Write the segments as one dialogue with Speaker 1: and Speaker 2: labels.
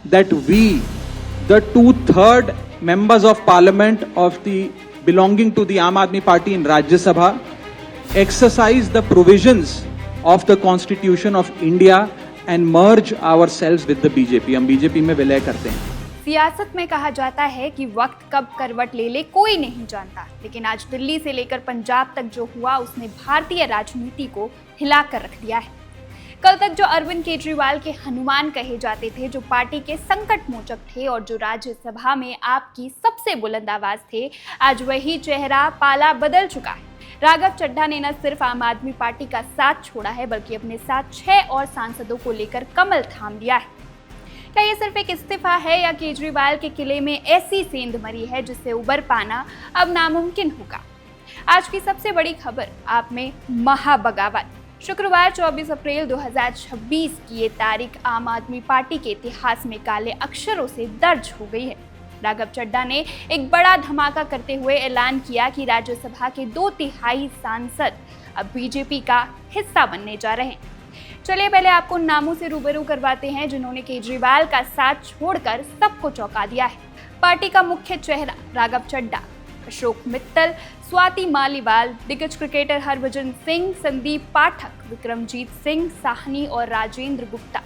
Speaker 1: that we, the 2/3 members of parliament of the belonging to the Aam Aadmi Party in Rajya Sabha, exercise the provisions of the Constitution of India and merge ourselves with the BJP. हम BJP में विलय करते हैं.
Speaker 2: सियासत में कहा जाता है कि वक्त कब करवट ले ले कोई नहीं जानता, लेकिन आज दिल्ली से लेकर पंजाब तक जो हुआ उसने भारतीय राजनीति को हिलाकर रख दिया है। कल तक जो अरविंद केजरीवाल के हनुमान कहे जाते थे, जो पार्टी के संकट मोचक थे और जो राज्यसभा में आपकी सबसे बुलंद आवाज थे, आज वही चेहरा पाला बदल चुका है। राघव चड्ढा ने न सिर्फ आम आदमी पार्टी का साथ छोड़ा है, बल्कि अपने साथ 6 और सांसदों को लेकर कमल थाम लिया है। क्या ये सिर्फ एक इस्तीफा है या केजरीवाल के किले में ऐसी सेंध मरी है जिससे उबर पाना अब नामुमकिन होगा? आज की सबसे बड़ी खबर आप में महाबगावत। शुक्रवार 24 अप्रैल 2026 की ये तारीख आम आदमी पार्टी के इतिहास में काले अक्षरों से दर्ज हो गई है। राघव चड्ढा ने एक बड़ा धमाका करते हुए ऐलान किया कि राज्यसभा के 2/3 सांसद अब बीजेपी का हिस्सा बनने जा रहे हैं। चलिए पहले आपको उन नामों से रूबरू करवाते हैं जिन्होंने केजरीवाल का साथ छोड़कर सबको चौंका दिया है। पार्टी का मुख्य चेहरा राघव चड्ढा, अशोक मित्तल, स्वाति मालीवाल, दिग्गज क्रिकेटर हरभजन सिंह, संदीप पाठक, विक्रमजीत सिंह साहनी और राजेंद्र गुप्ता।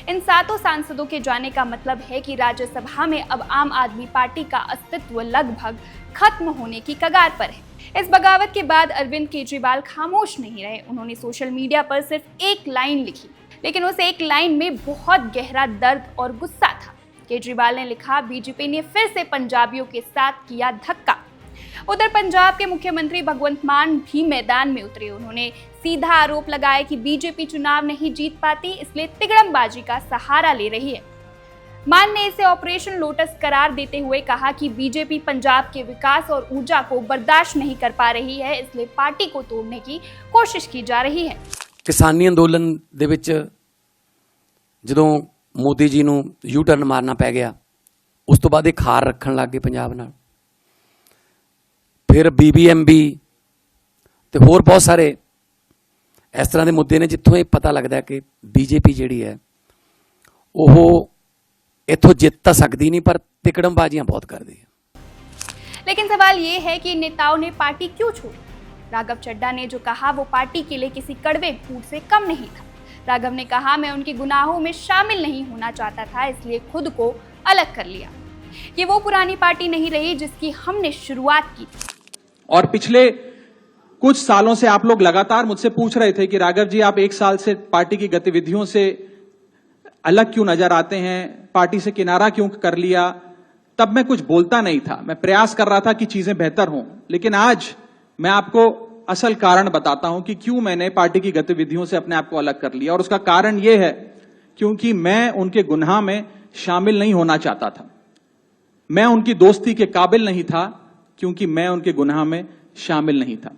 Speaker 2: इन 7 सांसदों के जाने का मतलब है कि राज्यसभा में अब आम आदमी पार्टी का अस्तित्व लगभग खत्म होने की कगार पर है। इस बगावत के बाद अरविंद केजरीवाल खामोश नहीं रहे। उन्होंने सोशल मीडिया पर सिर्फ एक लाइन लिखी, लेकिन उस एक लाइन में बहुत गहरा दर्द और गुस्सा था। केजरीवाल ने लिखा, बीजेपी ने फिर से पंजाबियों के साथ किया धक्का। उधर पंजाब के मुख्यमंत्री भगवंत मान भी मैदान में उतरे। उन्होंने सीधा आरोप लगाया कि बीजेपी चुनाव नहीं जीत पाती, इसलिए तिगड़मबाजी का सहारा ले रही है। मान ने इसे ऑपरेशन लोटस करार देते हुए कहा कि बीजेपी पंजाब के विकास और ऊर्जा को बर्दाश्त नहीं कर पा रही है, इसलिए पार्टी को तोड़ने की कोशिश की जा रही है।
Speaker 3: किसानी अंदोलन ਦੇ ਵਿੱਚ ਜਦੋਂ ਮੋਦੀ ਜੀ ਨੂੰ ਯੂ ਟਰਨ ਮਾਰਨਾ ਪੈ ਗਿਆ, ਉਸ ਤੋਂ ਬਾਅਦ ਇਹ ਖਾਰ ਰੱਖਣ ਲੱਗ ਗਏ ਪੰਜਾਬ ਨਾਲ। ਫਿਰ BBMB ਤੇ ਹੋਰ ਬਹੁਤ ਸਾਰੇ ਇਸ ਤਰ੍ਹਾਂ ਦੇ ਮੁੱਦੇ ਨੇ ਜਿੱਥੋਂ ਇਹ ਪਤਾ ਲੱਗਦਾ ਕਿ BJP ਜਿਹੜੀ ਹੈ ਉਹ इथों जित तो सकती नहीं, पर तिकड़मबाजियां बहुत कर दी है।
Speaker 2: लेकिन सवाल ये है कि नेताओं ने पार्टी क्यों छोड़ी? राघव चड्ढा ने जो कहा वो पार्टी के लिए किसी कड़वे झूठ से कम नहीं था। राघव ने कहा, मैं उनके गुनाहों में शामिल नहीं होना चाहता था, इसलिए खुद को अलग कर लिया। ये वो पुरानी पार्टी नहीं रही जिसकी हमने शुरुआत की थी।
Speaker 1: और पिछले कुछ सालों से आप लोग लगातार मुझसे पूछ रहे थे कि राघव जी, आप 1 साल से पार्टी की गतिविधियों से अलग क्यों नजर आते हैं, पार्टी से किनारा क्यों कर लिया? तब मैं कुछ बोलता नहीं था, मैं प्रयास कर रहा था कि चीजें बेहतर हों। लेकिन आज मैं आपको असल कारण बताता हूं कि क्यों मैंने पार्टी की गतिविधियों से अपने आप को अलग कर लिया। और उसका कारण यह है क्योंकि मैं उनके गुनाह में शामिल नहीं होना चाहता था। मैं उनकी दोस्ती के काबिल नहीं था क्योंकि मैं उनके गुनाह में शामिल नहीं था।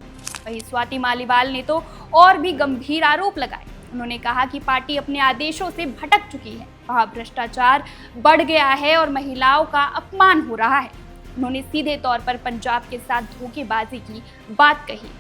Speaker 2: वहीं स्वाति मालीवाल ने तो और भी गंभीर आरोप लगाए। उन्होंने कहा कि पार्टी अपने आदेशों से भटक चुकी है, वहां भ्रष्टाचार बढ़ गया है और महिलाओं का अपमान हो रहा है। उन्होंने सीधे तौर पर पंजाब के साथ धोखेबाजी की बात कही।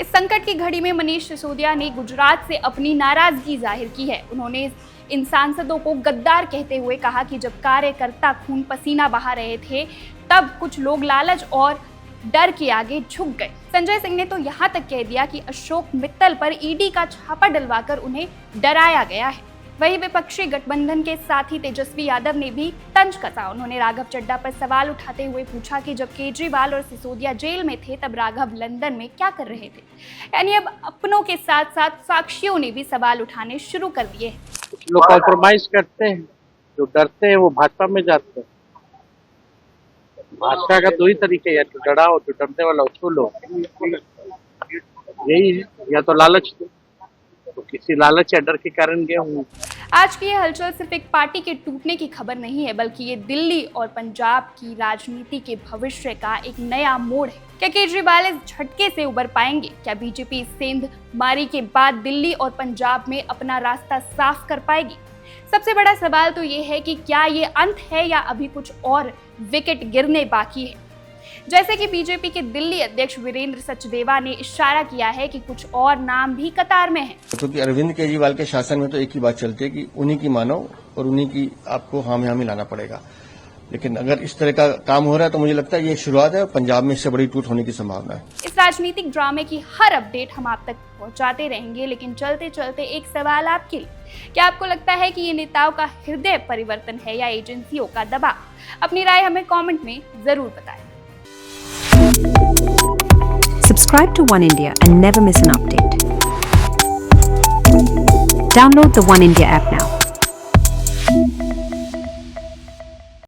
Speaker 2: इस संकट की घड़ी में मनीष सिसोदिया ने गुजरात से अपनी नाराजगी जाहिर की है। उन्होंने इन सांसदों को गद्दार कहते हुए कहा कि जब कार्यकर्ता खून पसीना बहा रहे थे, तब कुछ लोग लालच और डर के आगे झुक गए। संजय सिंह ने तो यहां तक कह दिया कि अशोक मित्तल पर ईडी का छापा डलवाकर उन्हें डराया गया है। वहीं विपक्षी गठबंधन के साथी तेजस्वी यादव ने भी तंज कसा। उन्होंने राघव चड्ढा पर सवाल उठाते हुए पूछा कि जब केजरीवाल और सिसोदिया जेल में थे तब राघव लंदन में क्या कर रहे थे? यानी अब अपनों के साथ साथ साक्षियों ने भी सवाल उठाने शुरू कर दिए हैं।
Speaker 4: कुछ लोग कॉम्प्रोमाइज करते हैं, जो डरते हैं वो भाजपा में जाते हैं। भाजपा का 2 ही तरीके, या तो डराओ, तो डरने वाला उसको लो, यही है। या तो लालच दो, तो किसी लालच या डर के कारण गए होंगे।
Speaker 2: आज की ये हलचल सिर्फ एक पार्टी के टूटने की खबर नहीं है, बल्कि ये दिल्ली और पंजाब की राजनीति के भविष्य का एक नया मोड़ है। क्या केजरीवाल इस झटके से उबर पाएंगे? क्या बीजेपी सेंध मारी के बाद दिल्ली और पंजाब में अपना रास्ता साफ कर पाएगी? सबसे बड़ा सवाल तो ये है कि क्या ये अंत है या अभी कुछ और विकेट गिरने बाकी है। जैसे कि बीजेपी के दिल्ली अध्यक्ष वीरेंद्र सचदेवा ने इशारा किया है कि कुछ और नाम भी कतार में हैं।
Speaker 5: क्योंकि अरविंद केजरीवाल के शासन में तो एक ही बात चलती है कि उन्हीं की मानो और उन्हीं की आपको हामी लाना पड़ेगा। लेकिन अगर इस तरह का काम हो रहा है तो मुझे लगता है ये शुरुआत है और पंजाब में इससे बड़ी टूट होने की संभावना है।
Speaker 2: इस राजनीतिक ड्रामे की हर अपडेट हम आप तक पहुंचाते रहेंगे, लेकिन चलते चलते एक सवाल आपके लिए, क्या आपको लगता है कि ये नेताओं का हृदय परिवर्तन है या एजेंसियों का दबाव? अपनी राय हमें कमेंट में जरूर बताएं।
Speaker 6: Subscribe to One India and never miss an update. Download the One India app now.